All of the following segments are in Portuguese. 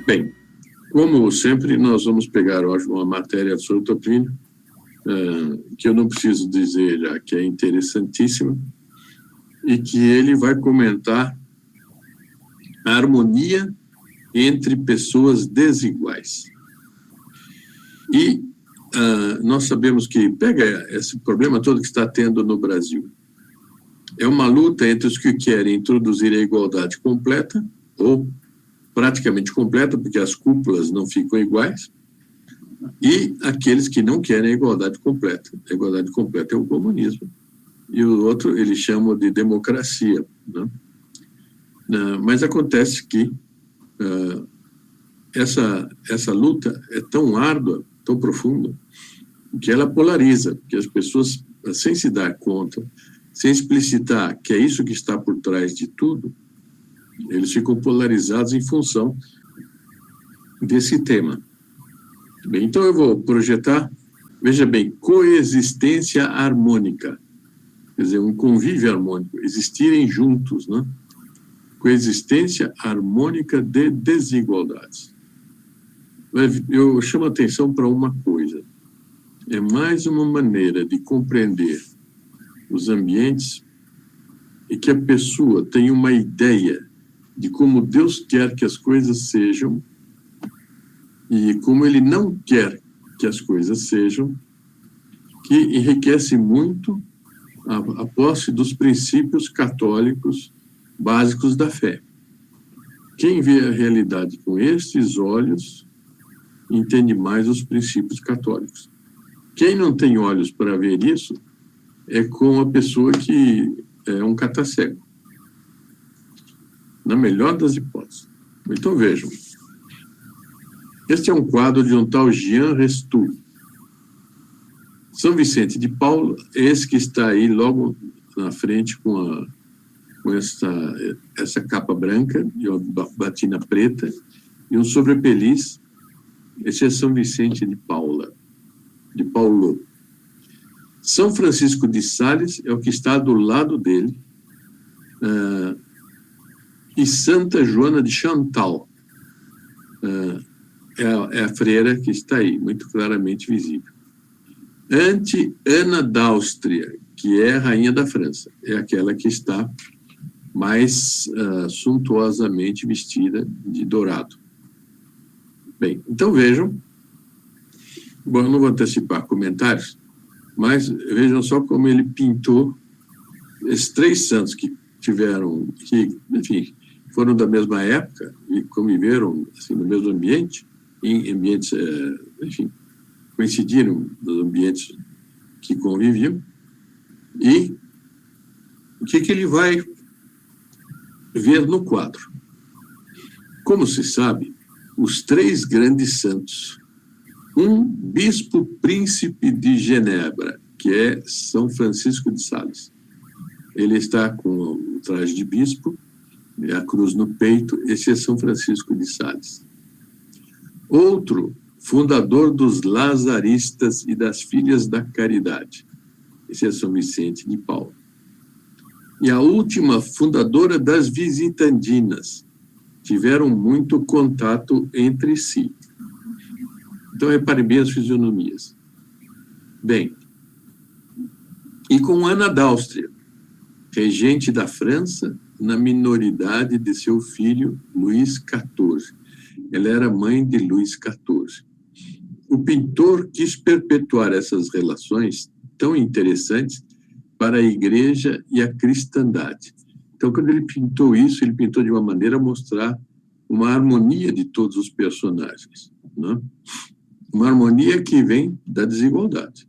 Bem, como sempre, nós vamos pegar hoje uma matéria de Souto Plínio, que eu não preciso dizer já que é interessantíssima, e que ele vai comentar a harmonia entre pessoas desiguais. E nós sabemos que, pega esse problema todo que está tendo no Brasil, é uma luta entre os que querem introduzir a igualdade completa, ou praticamente completa, porque as cúpulas não ficam iguais, e aqueles que não querem a igualdade completa. A igualdade completa é o comunismo, e o outro eles chamam de democracia, né? Mas acontece que essa luta é tão árdua, tão profunda, que ela polariza, que as pessoas, sem se dar conta, sem explicitar que é isso que está por trás de tudo, eles ficam polarizados em função desse tema. Bem, então eu vou projetar, veja bem, coexistência harmônica, quer dizer, um convívio harmônico, existirem juntos, né? Coexistência harmônica de desigualdades. Eu chamo a atenção para uma coisa, é mais uma maneira de compreender os ambientes e que a pessoa tem uma ideia de como Deus quer que as coisas sejam e como Ele não quer que as coisas sejam, que enriquece muito a posse dos princípios católicos básicos da fé. Quem vê a realidade com estes olhos entende mais os princípios católicos. Quem não tem olhos para ver isso é com a pessoa que é um catacego, na melhor das hipóteses. Então vejam, este é um quadro de um tal Jean Restou. São Vicente de Paulo, esse que está aí logo na frente com essa capa branca e uma batina preta e um sobrepeliz. Esse é São Vicente de Paulo. São Francisco de Sales é o que está do lado dele, e Santa Joana de Chantal é a freira que está aí, muito claramente visível. Ante Ana d'Áustria, que é a rainha da França, é aquela que está mais suntuosamente vestida de dourado. Bem, então vejam, bom, eu não vou antecipar comentários, mas vejam só como ele pintou esses três santos que enfim, foram da mesma época e conviveram assim, no mesmo ambiente, em ambientes, enfim, coincidiram nos ambientes que conviviam, e o que ele vai ver no quadro. Como se sabe, os três grandes santos, um bispo príncipe de Genebra, que é São Francisco de Sales. Ele está com o traje de bispo, a cruz no peito, esse é São Francisco de Sales. Outro, fundador dos Lazaristas e das Filhas da Caridade, esse é São Vicente de Paulo. E a última, fundadora das Visitandinas, tiveram muito contato entre si. Então, repare bem as fisionomias. Bem, e com Ana d'Áustria, regente da França, na minoridade de seu filho Luís XIV. Ela era mãe de Luís XIV. O pintor quis perpetuar essas relações tão interessantes para a igreja e a cristandade. Então, quando ele pintou isso, ele pintou de uma maneira a mostrar uma harmonia de todos os personagens, né? Uma harmonia que vem da desigualdade.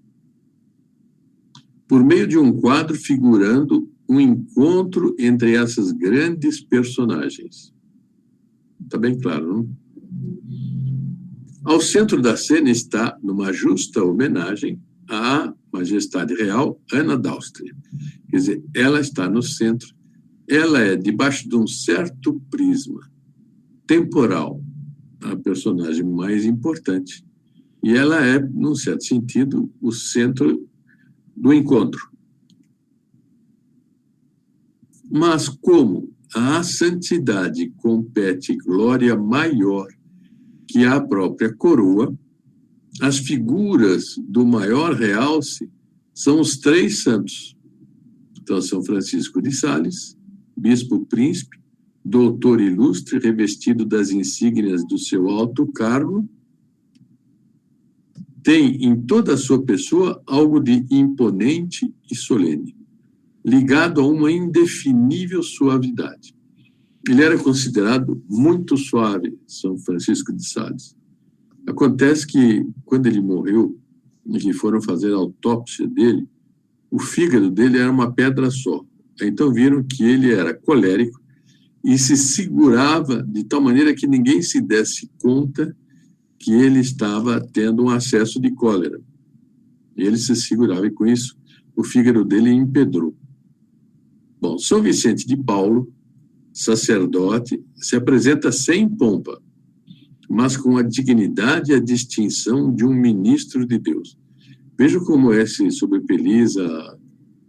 Por meio de um quadro figurando um encontro entre essas grandes personagens. Está bem claro, não? Ao centro da cena está, numa justa homenagem, à Majestade Real Ana d'Áustria. Quer dizer, ela está no centro, ela é debaixo de um certo prisma temporal, a personagem mais importante, e ela é, num certo sentido, o centro do encontro. Mas como a santidade compete glória maior que a própria coroa, as figuras do maior realce são os 3 santos. Então, São Francisco de Sales, bispo príncipe, doutor ilustre, revestido das insígnias do seu alto cargo, tem em toda a sua pessoa algo de imponente e solene, ligado a uma indefinível suavidade. Ele era considerado muito suave, São Francisco de Sales. Acontece que, quando ele morreu, e que foram fazer a autópsia dele, o fígado dele era uma pedra só. Então viram que ele era colérico e se segurava de tal maneira que ninguém se desse conta que ele estava tendo um acesso de cólera. E ele se segurava, e com isso o fígado dele empedrou. Bom, São Vicente de Paulo, sacerdote, se apresenta sem pompa, mas com a dignidade e a distinção de um ministro de Deus. Veja como esse sobrepeliza,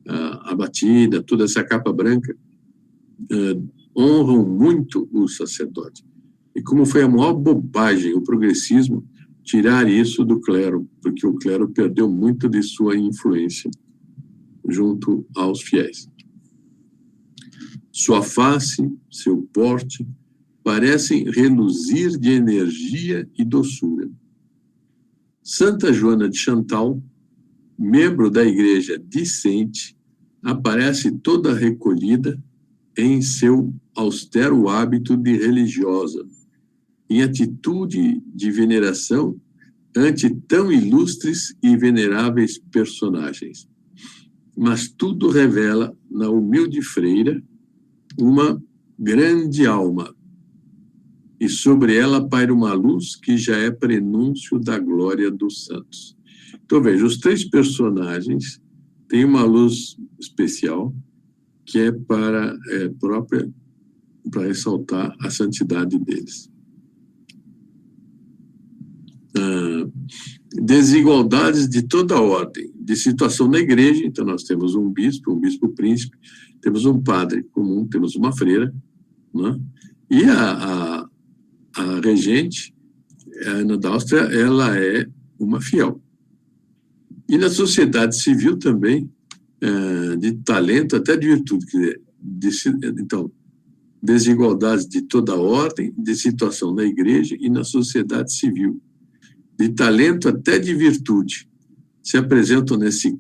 a batida, toda essa capa branca, honram muito o sacerdote. E como foi a maior bobagem, o progressismo, tirar isso do clero, porque o clero perdeu muito de sua influência junto aos fiéis. Sua face, seu porte, parecem reluzir de energia e doçura. Santa Joana de Chantal, membro da Igreja discente, aparece toda recolhida em seu austero hábito de religiosa, em atitude de veneração ante tão ilustres e veneráveis personagens. Mas tudo revela na humilde freira uma grande alma, e sobre ela paira uma luz que já é prenúncio da glória dos santos. Então, veja, os 3 personagens têm uma luz especial que é própria para ressaltar a santidade deles. Desigualdades de toda ordem, de situação na igreja. Então, nós temos um bispo príncipe, temos um padre comum, temos uma freira, né? E a regente, a Ana d'Áustria, ela é uma fiel. E na sociedade civil também, de talento até de virtude. Quer dizer, então, desigualdades de toda ordem, de situação na igreja e na sociedade civil, de talento até de virtude, se apresentam nesse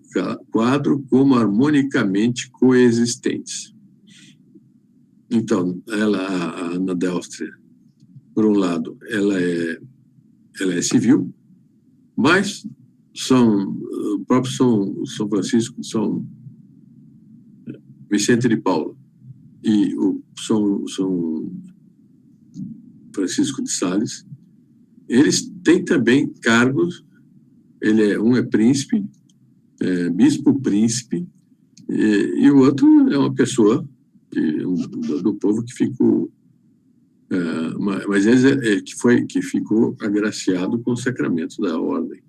quadro como harmonicamente coexistentes. Então, a Ana d'Áustria, por um lado, ela é civil, mas o próprio São Francisco, São Vicente de Paulo e o São Francisco de Sales, eles têm também cargos. Um é príncipe, bispo príncipe, e o outro é uma pessoa do povo que ficou, mas ele que ficou agraciado com os sacramentos da ordem.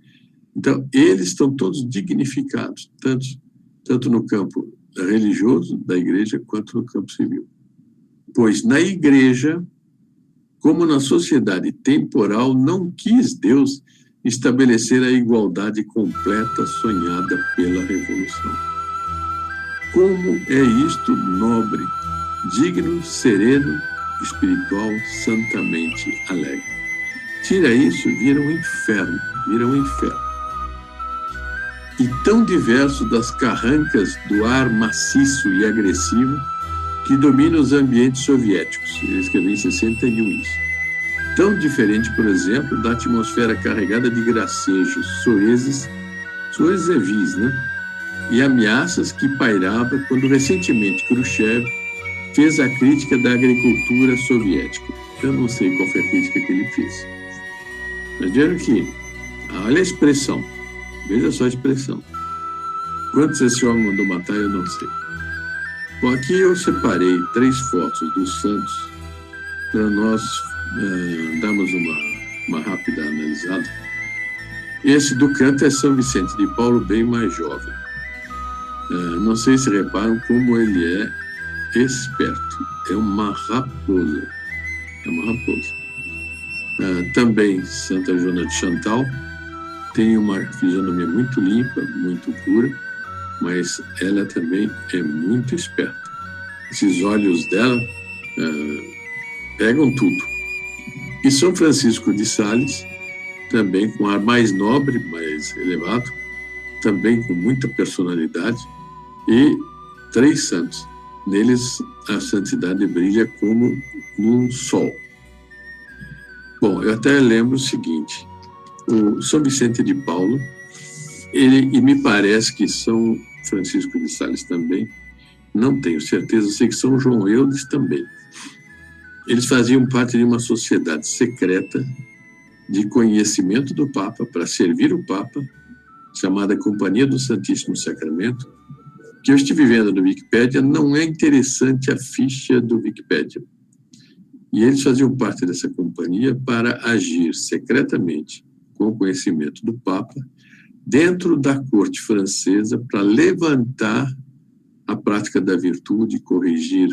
Então, eles estão todos dignificados, tanto no campo religioso da igreja quanto no campo civil. Pois na igreja, como na sociedade temporal, não quis Deus estabelecer a igualdade completa sonhada pela Revolução. Como é isto nobre, digno, sereno, espiritual, santamente alegre. Tira isso, vira um inferno. E tão diverso das carrancas do ar maciço e agressivo que domina os ambientes soviéticos. Ele escreveu em 61 isso. Tão diferente, por exemplo, da atmosfera carregada de gracejos, soezes é vis, né? E ameaças que pairava quando recentemente Khrushchev fez a crítica da agricultura soviética. Eu não sei qual foi a crítica que ele fez. Mas vejam que, olha a expressão, veja só a expressão. Quantos esse homem mandou matar, eu não sei. Bom, aqui eu separei 3 fotos dos santos para nós darmos uma rápida analisada. Esse do canto é São Vicente de Paulo, bem mais jovem. Não sei se reparam como ele é esperto. É uma raposa. Também Santa Joana de Chantal tem uma fisionomia muito limpa, muito pura, mas ela também é muito esperta. Esses olhos dela pegam tudo. E São Francisco de Sales, também com ar mais nobre, mais elevado, também com muita personalidade, e 3 santos. Neles a santidade brilha como um sol. Bom, eu até lembro o seguinte: o São Vicente de Paulo, e me parece que São Francisco de Sales também, não tenho certeza, sei que São João Eudes também. Eles faziam parte de uma sociedade secreta de conhecimento do Papa, para servir o Papa, chamada Companhia do Santíssimo Sacramento, que eu estive vendo no Wikipédia. Não é interessante a ficha do Wikipédia. E eles faziam parte dessa companhia para agir secretamente, com o conhecimento do Papa, dentro da corte francesa, para levantar a prática da virtude, corrigir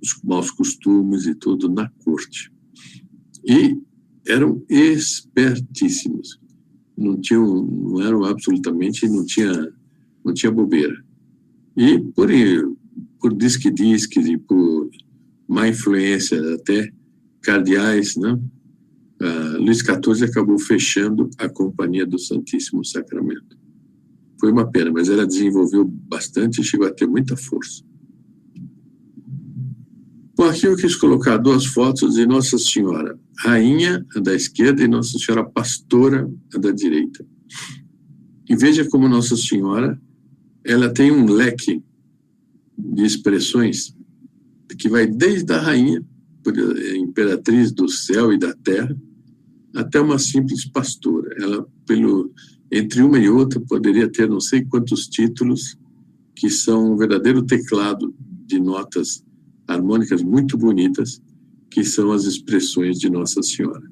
os maus costumes e tudo na corte. E eram espertíssimos. Não eram absolutamente, não tinha bobeira. E por disque-disques e por má influência até cardeais, né? Luís XIV acabou fechando a Companhia do Santíssimo Sacramento. Foi uma pena, mas ela desenvolveu bastante e chegou a ter muita força. Bom, aqui eu quis colocar 2 fotos de Nossa Senhora Rainha, a da esquerda, e Nossa Senhora Pastora, a da direita. E veja como Nossa Senhora, ela tem um leque de expressões que vai desde a rainha, imperatriz do céu e da terra, até uma simples pastora. Ela, entre uma e outra, poderia ter não sei quantos títulos, que são um verdadeiro teclado de notas harmônicas muito bonitas, que são as expressões de Nossa Senhora.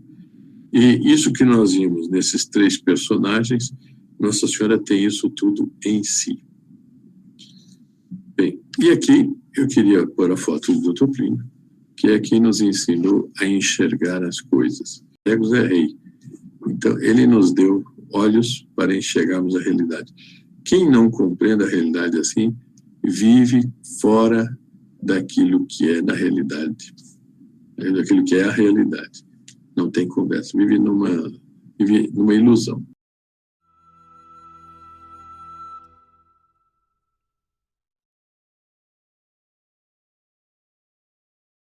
E isso que nós vimos nesses 3 personagens, Nossa Senhora tem isso tudo em si. Bem, e aqui eu queria pôr a foto do Dr. Plínio, que é quem nos ensinou a enxergar as coisas. Cegos é rei. Então, ele nos deu olhos para enxergarmos a realidade. Quem não compreende a realidade assim, vive fora daquilo que é na realidade, daquilo que é a realidade. Não tem conversa, vive numa ilusão.